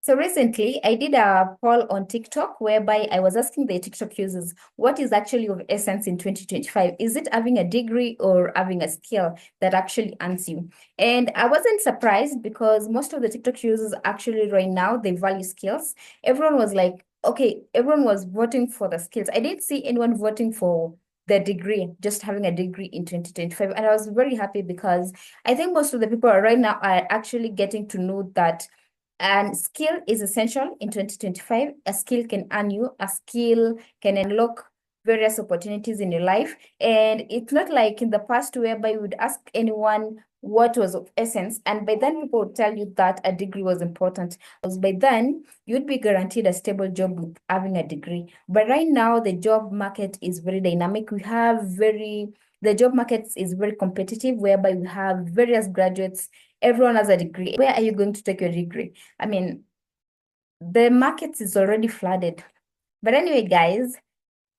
So recently, I did a poll on TikTok whereby I was asking the TikTok users what is actually of essence in 2025. Is it having a degree or having a skill that actually earns you? And I wasn't surprised because most of the TikTok users actually right now, they value skills. Everyone was like, okay, everyone was voting for the skills. I didn't see anyone voting for the degree, just having a degree in 2025. And I was very happy because I think most of the people right now are actually getting to know that and skill is essential in 2025. A skill can earn you, a skill can unlock various opportunities in your life. And it's not like in the past whereby you would ask anyone what was of essence. And by then people would tell you that a degree was important. Because by then you'd be guaranteed a stable job with having a degree. But right now the job market is very dynamic. The job market is very competitive, whereby we have various graduates. Everyone has a degree. Where are you going to take your degree? I mean, the market is already flooded. But anyway, guys,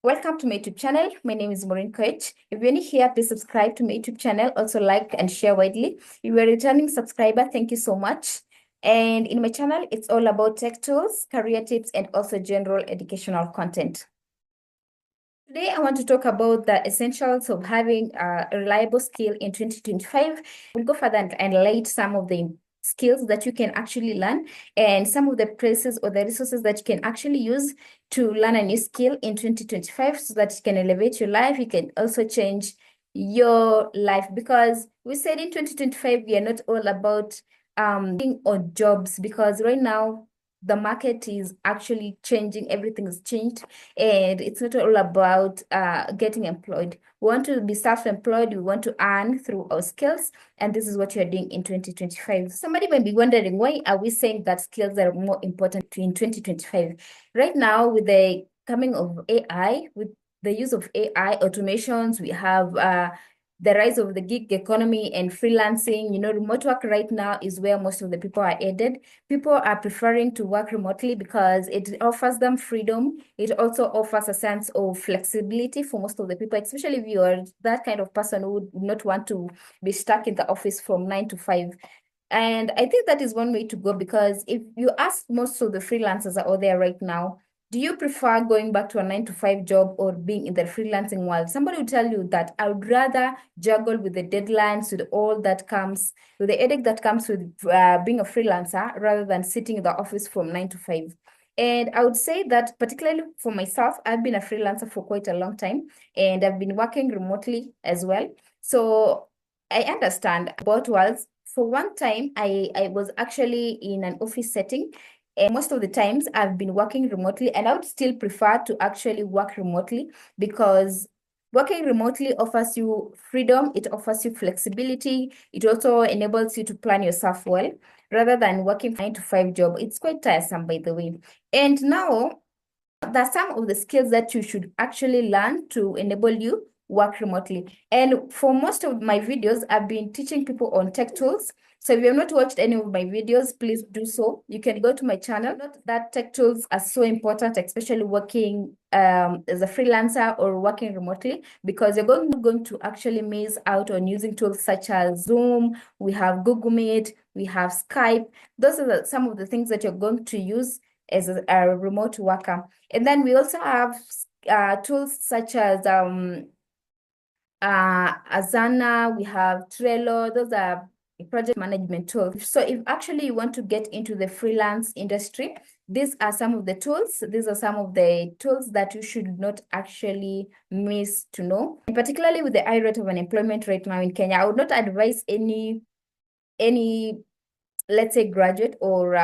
welcome to my YouTube channel. My name is Maureen Coach. If you're new here, please subscribe to my YouTube channel. Also like and share widely. If you're a returning subscriber, thank you so much. And in my channel, it's all about tech tools, career tips, and also general educational content. Today, I want to talk about the essentials of having a reliable skill in 2025. We'll go further and highlight some of the skills that you can actually learn and some of the places or the resources that you can actually use to learn a new skill in 2025 so that you can elevate your life. You can also change your life because we said in 2025, we are not all about being on jobs because right now, the market is actually changing. Everything has changed and it's not all about getting employed. We want to be self-employed. We want to earn through our skills. And this is what you're doing in 2025. Somebody might be wondering, why are we saying that skills are more important in 2025? Right now, with the coming of AI, with the use of AI automations, we have the rise of the gig economy and freelancing. Remote work right now is where most of the people are headed. People are preferring to work remotely because it offers them freedom. It also offers a sense of flexibility for most of the people, especially if you are that kind of person who would not want to be stuck in the office from 9 to 5. And I think that is one way to go because if you ask most of the freelancers out there right now, do you prefer going back to a 9 to 5 job or being in the freelancing world? Somebody will tell you that I would rather juggle with the deadlines, with all that comes, with the headache that comes with being a freelancer rather than sitting in the office from 9 to 5. And I would say that particularly for myself, I've been a freelancer for quite a long time and I've been working remotely as well. So I understand both worlds. For one time, I was actually in an office setting. And most of the times I've been working remotely, and I would still prefer to actually work remotely because working remotely offers you freedom, it offers you flexibility, it also enables you to plan yourself well rather than working 9 to 5 job. It's quite tiresome, by the way. And now there's some of the skills that you should actually learn to enable you work remotely. And for most of my videos, I've been teaching people on tech tools. So if you have not watched any of my videos, please do so. You can go to my channel. Not that tech tools are so important, especially working as a freelancer or working remotely, because you're going to actually miss out on using tools such as Zoom, we have Google Meet, we have Skype. Those are some of the things that you're going to use as a remote worker. And then we also have tools such as Asana, we have Trello. Those are project management tools. So if actually you want to get into the freelance industry, these are some of the tools. These are some of the tools that you should not actually miss to know. And particularly with the high rate of unemployment right now in Kenya, I would not advise any let's say graduate or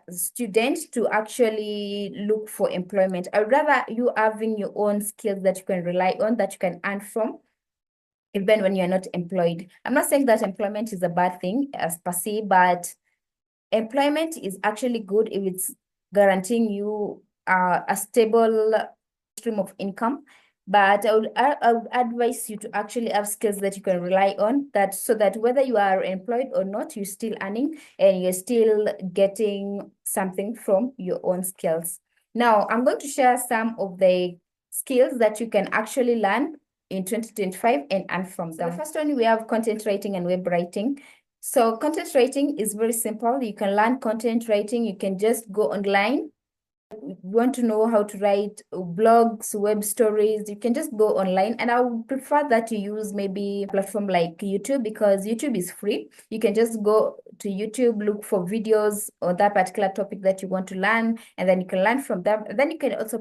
student to actually look for employment. I'd rather you having your own skills that you can rely on, that you can earn from, even when you're not employed. I'm not saying that employment is a bad thing as per se, but employment is actually good if it's guaranteeing you a stable stream of income. But I would advise you to actually have skills that you can rely on, that so that whether you are employed or not, you're still earning and you're still getting something from your own skills. Now, I'm going to share some of the skills that you can actually learn in 2025 and earn from them. The first one, we have content writing and web writing. So content writing is very simple. You can learn content writing. You can just go online. You want to know how to write blogs, web stories, you can just go online. And I would prefer that you use maybe a platform like YouTube, because YouTube is free. You can just go to YouTube, look for videos on that particular topic that you want to learn, and then you can learn from them. And then you can also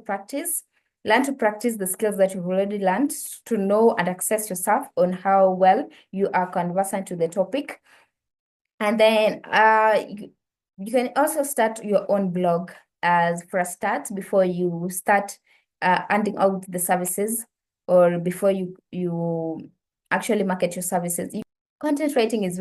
learn to practice the skills that you've already learned, to know and assess yourself on how well you are conversant to the topic. And then you can also start your own blog as for a start, before you start handing out the services, or before you actually market your services. Content writing is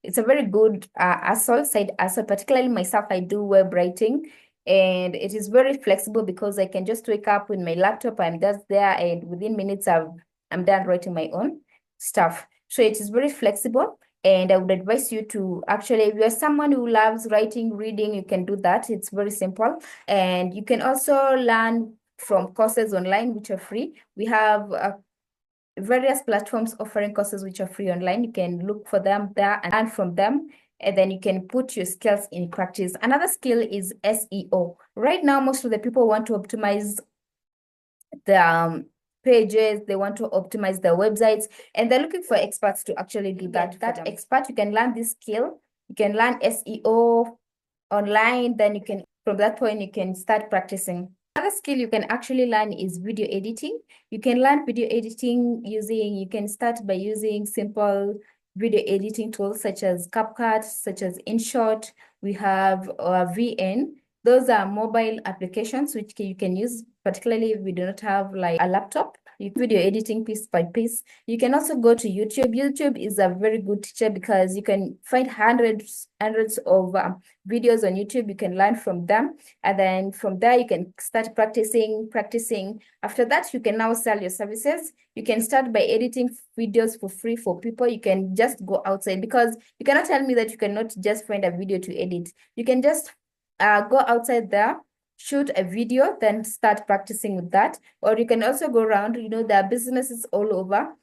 it's a very good side hustle. Particularly myself, I do web writing, and it is very flexible because I can just wake up with my laptop, I'm just there, and within minutes I'm done writing my own stuff. So it is very flexible. And I would advise you to actually, if you're someone who loves writing, reading, you can do that. It's very simple. And you can also learn from courses online, which are free. We have various platforms offering courses which are free online. You can look for them there and learn from them. And then you can put your skills in practice. Another skill is SEO. Right now, most of the people want to optimize the pages, they want to optimize their websites, and they're looking for experts to actually do that. That expert, you can learn this skill. You can learn SEO online, then you can, from that point, you can start practicing. Another skill you can actually learn is video editing. You can learn video editing you can start by using simple video editing tools such as CapCut, such as InShot. We have VN. Those are mobile applications which you can use, particularly if we do not have like a laptop. You video editing piece by piece. You can also go to YouTube. YouTube is a very good teacher because you can find hundreds of videos on YouTube. You can learn from them. And then from there, you can start practicing. After that, you can now sell your services. You can start by editing videos for free for people. You can just go outside, because you cannot tell me that you cannot just find a video to edit. You can just go outside there, shoot a video, then start practicing with that. Or you can also go around, there are businesses all over.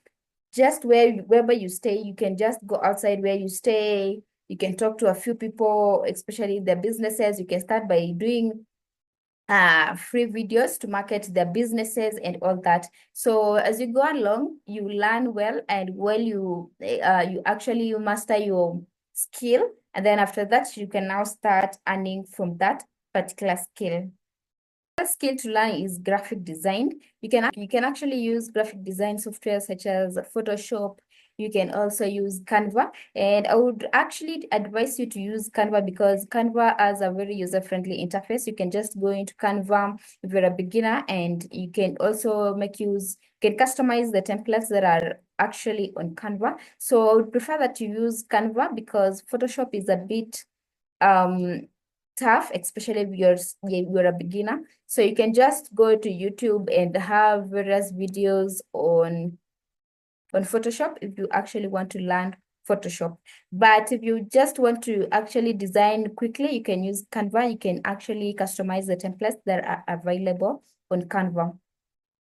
Just wherever you stay, you can just go outside where you stay. You can talk to a few people, especially the businesses. You can start by doing free videos to market their businesses and all that. So as you go along, you learn well, and you actually master your skill. And then after that, you can now start earning from that particular skill. Another skill to learn is graphic design. You can actually use graphic design software such as Photoshop. You can also use Canva, and I would actually advise you to use Canva because Canva has a very user-friendly interface. You can just go into Canva if you're a beginner, and you can also customize the templates that are actually on Canva. So I would prefer that you use Canva because Photoshop is a bit tough, especially if you're a beginner. So you can just go to YouTube and have various videos on Photoshop if you actually want to learn Photoshop. But if you just want to actually design quickly, you can use Canva. You can actually customize the templates that are available on Canva.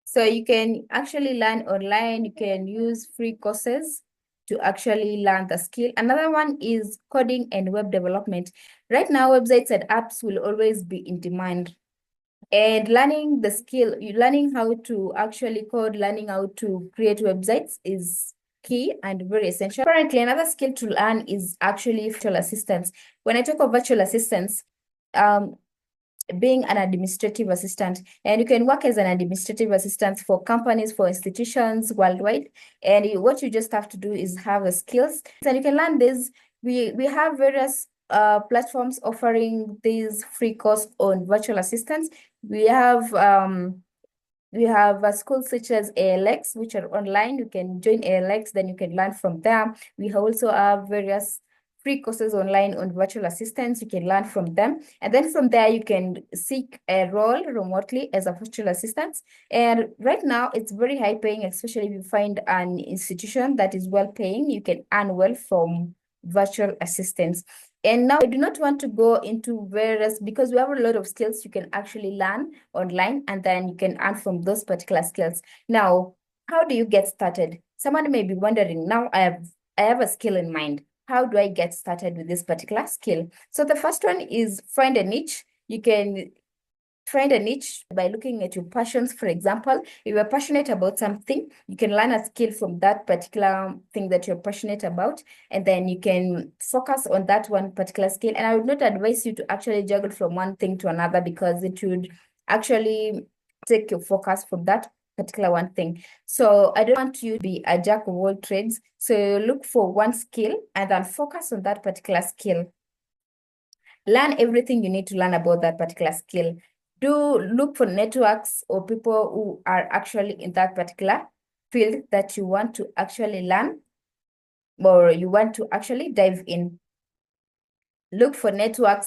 So you can actually learn online. You can use free courses to actually learn the skill. Another one is coding and web development. Right now, websites and apps will always be in demand. And learning the skill, learning how to actually code, learning how to create websites is key and very essential. Currently, another skill to learn is actually virtual assistants. When I talk of virtual assistants, being an administrative assistant, and you can work as an administrative assistant for companies, for institutions worldwide. And what you just have to do is have the skills, and you can learn this. We have various platforms offering these free course on virtual assistants. We have schools such as ALX, which are online. You can join ALX, then you can learn from them. We also have various free courses online on virtual assistants. You can learn from them. And then from there, you can seek a role remotely as a virtual assistant. And right now, it's very high paying, especially if you find an institution that is well paying. You can earn well from virtual assistants. And now I do not want to go into various, because we have a lot of skills you can actually learn online, and then you can earn from those particular skills. Now, how do you get started? Someone may be wondering, now I have a skill in mind. how do I get started with this particular skill? So the first one is find a niche. You can find a niche by looking at your passions. For example, if you're passionate about something, you can learn a skill from that particular thing that you're passionate about, and then you can focus on that one particular skill. And I would not advise you to actually juggle from one thing to another, because it would actually take your focus from that particular one thing. So I don't want you to be a jack of all trades. So look for one skill and then focus on that particular skill. Learn everything you need to learn about that particular skill. Do look for networks or people who are actually in that particular field that you want to actually learn or you want to actually dive in. Look for network,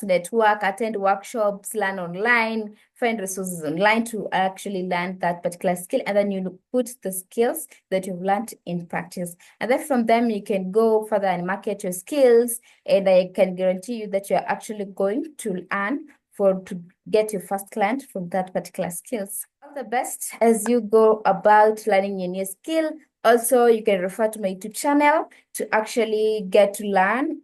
attend workshops, learn online, find resources online to actually learn that particular skill. And then you put the skills that you've learned in practice. And then from them, you can go further and market your skills. And I can guarantee you that you're actually going to earn to get your first client from that particular skills. All the best as you go about learning your new skill. Also, you can refer to my YouTube channel to actually get to learn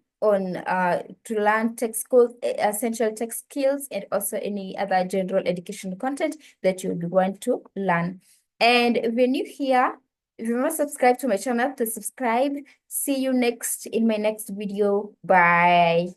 tech skills, essential tech skills, and also any other general education content that you would want to learn. And if you're new here, if you're not subscribed to my channel, please subscribe. See you in my next video. Bye.